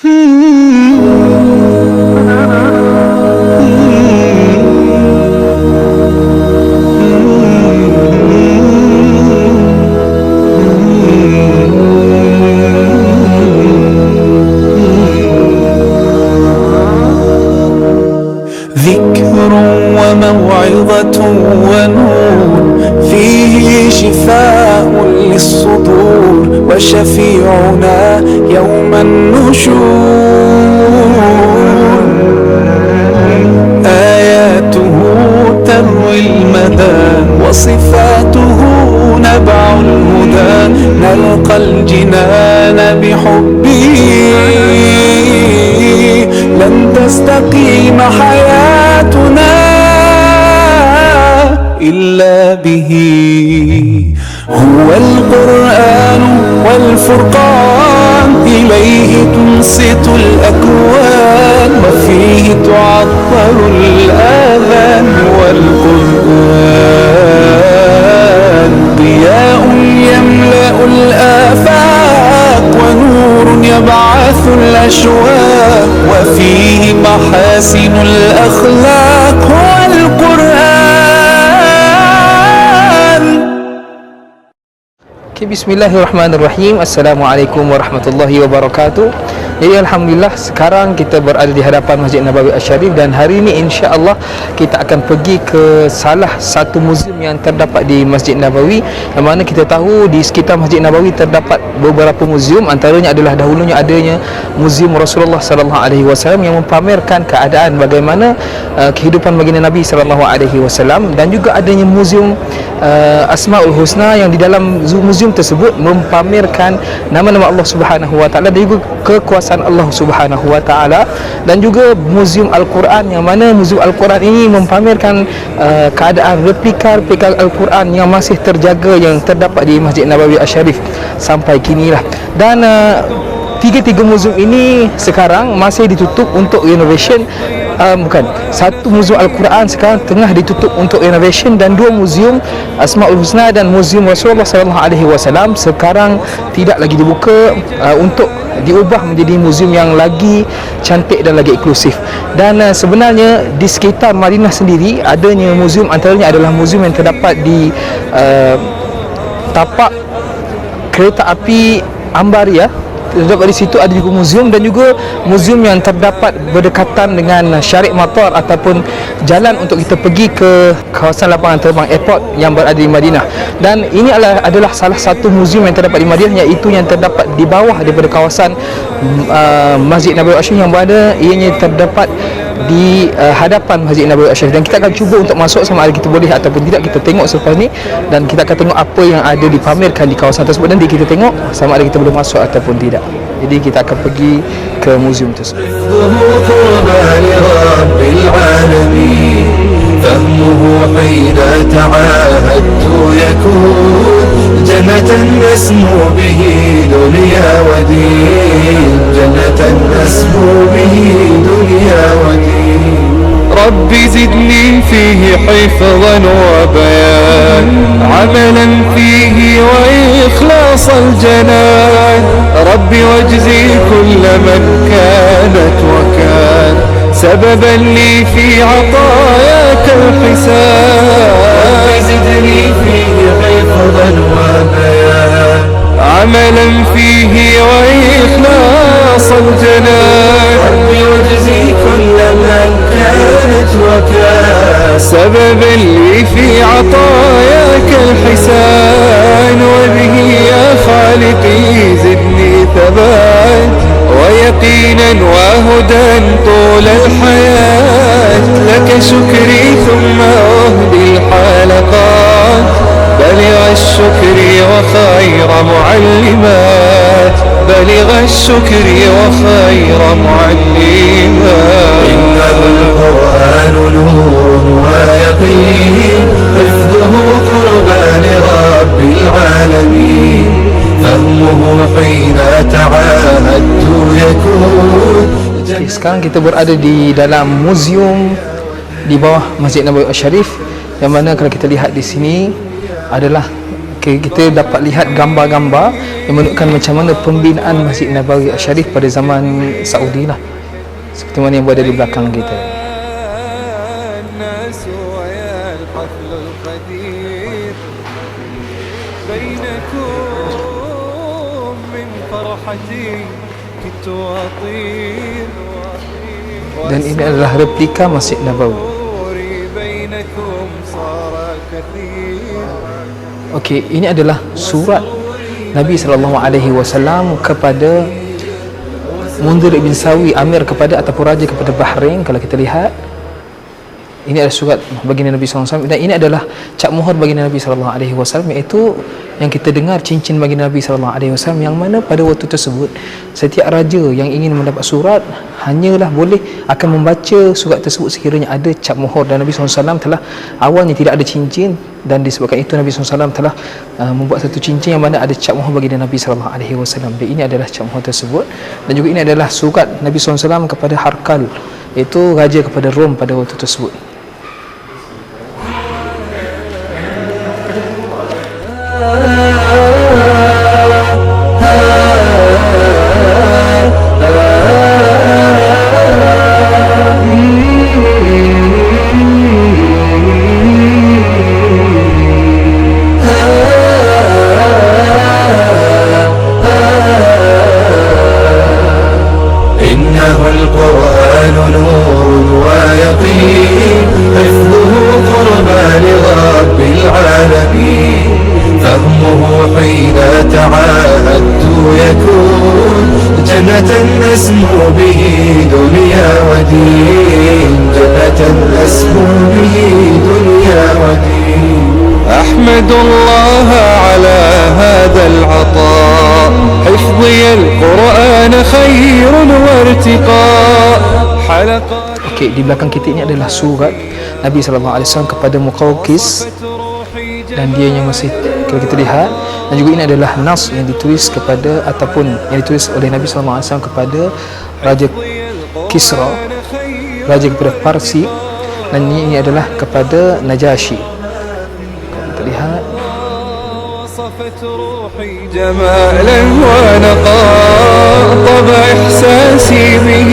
ذكر وموعظة ونور فيه شفاء للصدور وشفيعنا يوم النشور آياته تروي المدى وصفاته نبع الهدى نلقى الجنان بحبه لن تستقيم حياتنا إلا به هو القرآن والفرقان إليه تنصت الأكوان وفيه تعطر الآذان والقرآن ضياء يملأ الآفاق ونور يبعث الأشواق وفيه محاسن الأخلاق هو القرآن. Bismillahirrahmanirrahim. Assalamualaikum warahmatullahi wabarakatuh. Jadi Alhamdulillah sekarang kita berada di hadapan Masjid Nabawi Asy-Syarif dan hari ini insya-Allah kita akan pergi ke salah satu muzium yang terdapat di Masjid Nabawi, yang mana kita tahu di sekitar Masjid Nabawi terdapat beberapa muzium, antaranya adalah dahulunya adanya Muzium Rasulullah sallallahu alaihi wasallam yang mempamerkan keadaan bagaimana kehidupan baginda Nabi sallallahu alaihi wasallam, dan juga adanya Muzium Asmaul Husna yang di dalam muzium tersebut mempamerkan nama-nama Allah Subhanahu wa taala dan juga kekuasaan Allah Subhanahu wa taala, dan juga Muzium Al-Quran yang mana Muzium Al-Quran ini mempamerkan keadaan replika Al-Quran yang masih terjaga yang terdapat di Masjid Nabawi Asy-Syarif sampai kinilah. Dan tiga muzium ini sekarang masih ditutup untuk renovation. Satu muzium Al-Quran sekarang tengah ditutup untuk renovation, dan dua muzium Asmaul Husna dan Muzium Rasulullah sallallahu alaihi wasallam sekarang tidak lagi dibuka untuk diubah menjadi muzium yang lagi cantik dan lagi inklusif. Dan sebenarnya di sekitar Madinah sendiri adanya muzium, antaranya adalah muzium yang terdapat di tapak kereta api Ambaria. Terdapat di situ ada juga muzium, dan juga muzium yang terdapat berdekatan dengan Syariq Matar ataupun jalan untuk kita pergi ke kawasan lapangan terbang airport yang berada di Madinah. Dan ini adalah salah satu muzium yang terdapat di Madinah, iaitu yang terdapat di bawah daripada kawasan Masjid Nabawi Asy-Syarif yang berada, ianya terdapat di hadapan Masjid Nabawi Asy-Syarif. Dan kita akan cuba untuk masuk, sama ada kita boleh ataupun tidak, kita tengok selepas ni, dan kita akan tengok apa yang ada dipamerkan di kawasan tersebut, dan kita tengok sama ada kita boleh masuk ataupun tidak. Jadi kita akan pergi ke muzium tersebut. فهمه حين تعاهدت يكون جنة نسمو به دنيا ودين جنة نسمو به دنيا ودين ربي زدني فيه حفظا وبيان عملا فيه وإخلاص الجنان ربي واجزي كل من كانت وكان سببا لي في عطاياك الحسان ربي زدني فيه حفظا وبيان عملا فيه وإخلاص الجنان ربي واجزي كل من كانت وكان سببا لي في عطاياك الحسان وبه يا خالقي زدني ثبات ويقينا وهدى طول الحياة لك شكري ثم أهدي الحلقات بلغ الشكر وخير معلمات بلغ الشكر وخير معلمات إنه القرآن نور ويقين حفظه قربان رب العالمين فهمه حين تعاهدت يكون. Sekarang kita berada di dalam muzium di bawah Masjid Nabawi Asy-Syarif, yang mana kalau kita lihat di sini adalah Okay, kita dapat lihat gambar-gambar yang menunjukkan macam mana pembinaan Masjid Nabawi Asy-Syarif pada zaman Saudi lah, seperti mana yang berada di belakang kita. Dan ini adalah replika Masjid Nabawi. Okey, ini adalah surat Nabi SAW kepada Munzir bin Sawi, Amir kepada ataupun raja kepada Bahrain. Kalau kita lihat, ini adalah surat baginda Nabi SAW, dan ini adalah cap mohon baginda Nabi SAW, iaitu yang kita dengar cincin baginda Nabi SAW, yang mana pada waktu tersebut setiap raja yang ingin mendapat surat hanyalah boleh akan membaca surat tersebut sekiranya ada cap mohon. Dan Nabi SAW telah awalnya tidak ada cincin, dan disebabkan itu Nabi SAW telah membuat satu cincin yang mana ada cap mohon baginda Nabi SAW. Dan ini adalah cap mohon tersebut, dan juga ini adalah surat Nabi SAW kepada Harkal, iaitu raja kepada Rom pada waktu tersebut. إنه القرآن نور ويقين حفظه قربى لرب العالمين فهمه حين تعاهدت يكون جنة نسمو به دنيا ودين جنة نسمو به دنيا ودين أحمد الله على هذا العطاء حفظي القرآن خير وارتقاء حلقات. Okey, di belakang kita ini adalah surat Nabi SAW kepada Muqawqis, dan dia yang masih, kalau kita lihat, dan juga ini adalah nas yang ditulis kepada ataupun yang ditulis oleh Nabi SAW kepada Raja Kisra, raja kepada Parsi, dan ini adalah kepada Najasyi. Kalau kita lihat, صفت روحي جمالا ونقاء طبع إحساسي به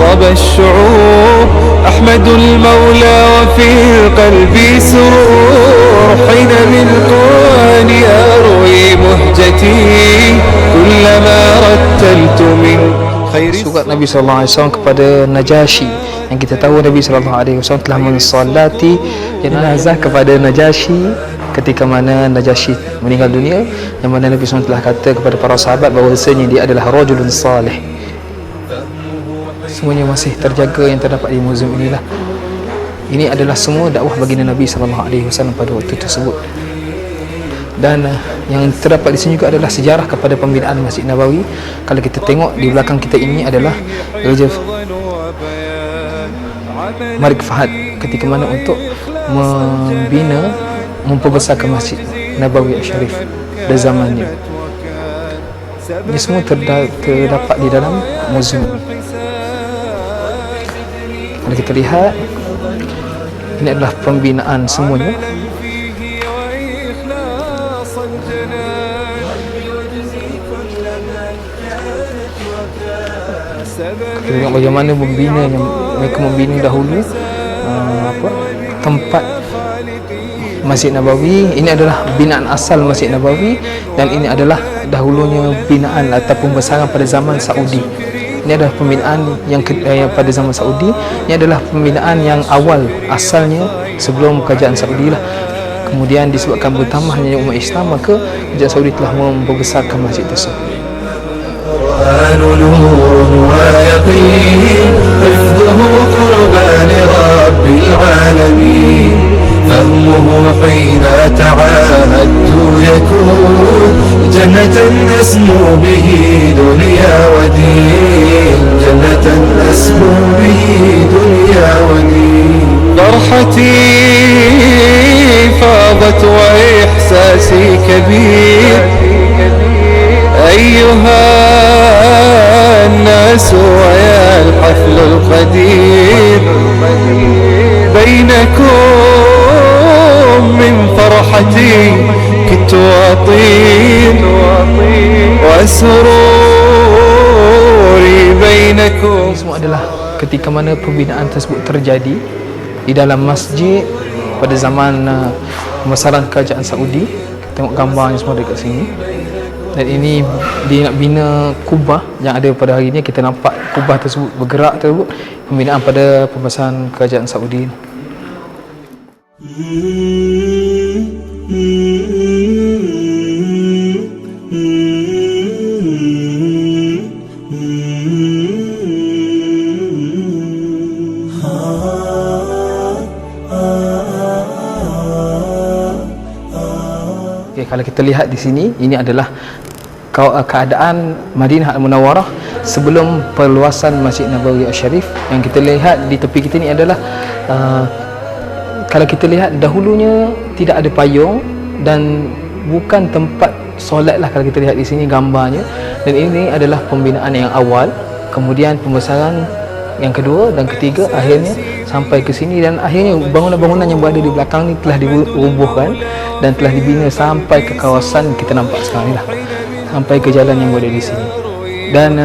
طب الشعور أحمد المولى وفي قلبي سرور حين بالقرآن أروي مهجتي كلما رتلت من خير. surat Nabi SAW kepada Najasyi, yang kita tahu Nabi SAW telah mensolati jenazah kepada Najasyi ketika mana Najasyi meninggal dunia, yang mana Nabi SAW telah kata kepada para sahabat bahawasanya dia adalah rajulun salih. Semuanya masih terjaga yang terdapat di muzium inilah. Ini adalah semua dakwah baginda Nabi SAW pada waktu tersebut. Dan yang terdapat di sini juga adalah sejarah kepada pembinaan Masjid Nabawi. Kalau kita tengok di belakang kita ini adalah Raja Malik Fahad ketika mana untuk membina, memperbesarkan Masjid Nabawi Asy-Syarif pada zamannya. Ini semua terdapat di dalam muzium ini. Kalau kita lihat, ini adalah pembinaan semuanya. Kita tengok bagaimana membina, yang mereka membina dahulu tempat Masjid Nabawi. Ini adalah binaan asal Masjid Nabawi, dan ini adalah dahulunya binaan ataupun pembesaran pada zaman Saudi. Ini adalah pembinaan yang pada zaman Saudi. Ini adalah pembinaan yang awal asalnya sebelum kerajaan Saudi lah. Kemudian disebabkan bertambahnya umat Islam, maka kerajaan Saudi telah membesarkan masjid tersebut. القرآن نور ويقين حفظه قربى لرب العالمين فهمه حين تعاهدت يكون جنة نسمو به دنيا ودين جنة نسمو به دنيا ودين فرحتي فاضت وإحساسي كبير أيها الناس ويا الحفل القدير بينكم من فرحتي كنت كنت أطير وسروري بينكم. Ini semua adalah ketika mana pembinaan tersebut terjadi di dalam masjid pada zaman pembesaran kerajaan Saudi. Tengok gambarnya semua dekat sini. Dan ini dia nak bina kubah yang ada pada hari ini. Kita nampak kubah tersebut bergerak tersebut, pembinaan pada pembesaran kerajaan Saudi. Okay, kalau kita lihat di sini, ini adalah keadaan Madinah Al-Munawwarah sebelum perluasan Masjid Nabawi Asy-Syarif. Yang kita lihat di tepi kita ni adalah kalau kita lihat dahulunya tidak ada payung dan bukan tempat solat lah kalau kita lihat di sini gambarnya. Dan ini adalah pembinaan yang awal, kemudian pembesaran yang kedua dan ketiga, akhirnya sampai ke sini. Dan akhirnya bangunan-bangunan yang berada di belakang ni telah dirubuhkan dan telah dibina sampai ke kawasan kita nampak sekarang ni lah, sampai ke jalan yang berada di sini. Dan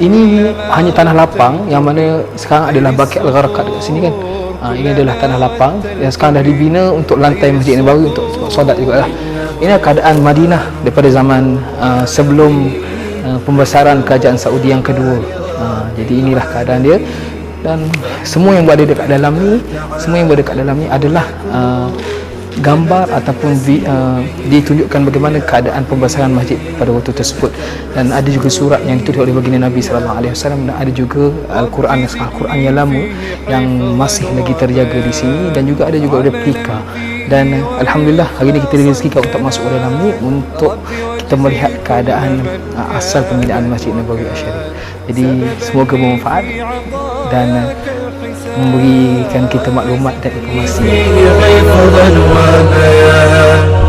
ini hanya tanah lapang yang mana sekarang adalah Baqi' Al-Gharqad dekat sini kan. Ini adalah tanah lapang yang sekarang dah dibina untuk lantai Masjid Nabawi untuk solat juga lah. Ini keadaan Madinah daripada zaman sebelum pembesaran kerajaan Saudi yang kedua. Jadi inilah keadaan dia. Dan semua yang berada dekat dalam ni, adalah gambar ataupun ditunjukkan bagaimana keadaan pembesaran masjid pada waktu tersebut. Dan ada juga surat yang ditulis oleh baginda Nabi sallallahu alaihi wasallam, dan ada juga Al-Quran yang lama yang masih lagi terjaga di sini, dan juga ada juga replika. Dan alhamdulillah hari ini kita direzekikan untuk masuk ke dalam ni untuk kita melihat keadaan asal pembinaan Masjid Nabawi Asy-Syarif. Jadi semoga bermanfaat dan memberikan kita maklumat dan informasi.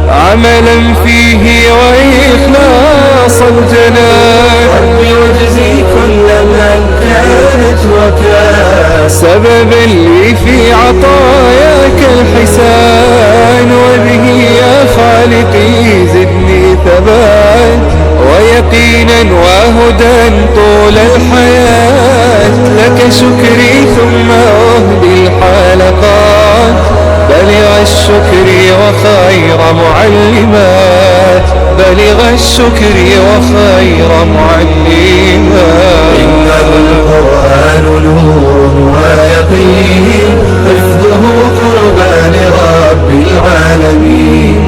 عملا فيه وإخلاص الجنان ربي واجزي كل من كانت وكان سببا لي في عطاياك الحسان وبه يا خالقي زدني ثبات ويقينا وهدى طول الحياة لك شكري ثم أهدي الحلقات بلغ الشكر وخير معلمات بلغ الشكر وخير معلمات إنه القرآن نور ويقين حفظه قربان رب العالمين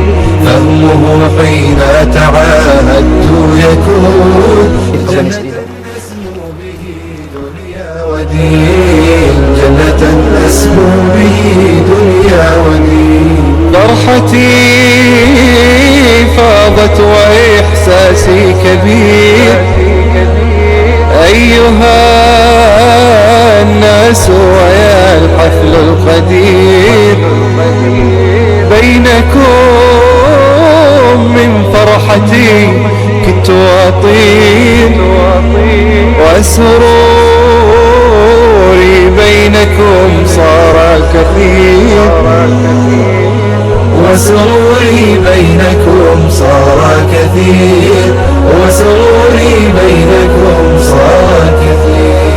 فهمه حين تعاهدت يكون ودين جنة أسمو به دنيا ودين فرحتي فاضت وإحساسي كبير أيها الناس ويا الحفل القدير بينكم من فرحتي كنت أطير وسروري بينكم صار كثير وسروري بينكم صار كثير وسروري بينكم صار كثير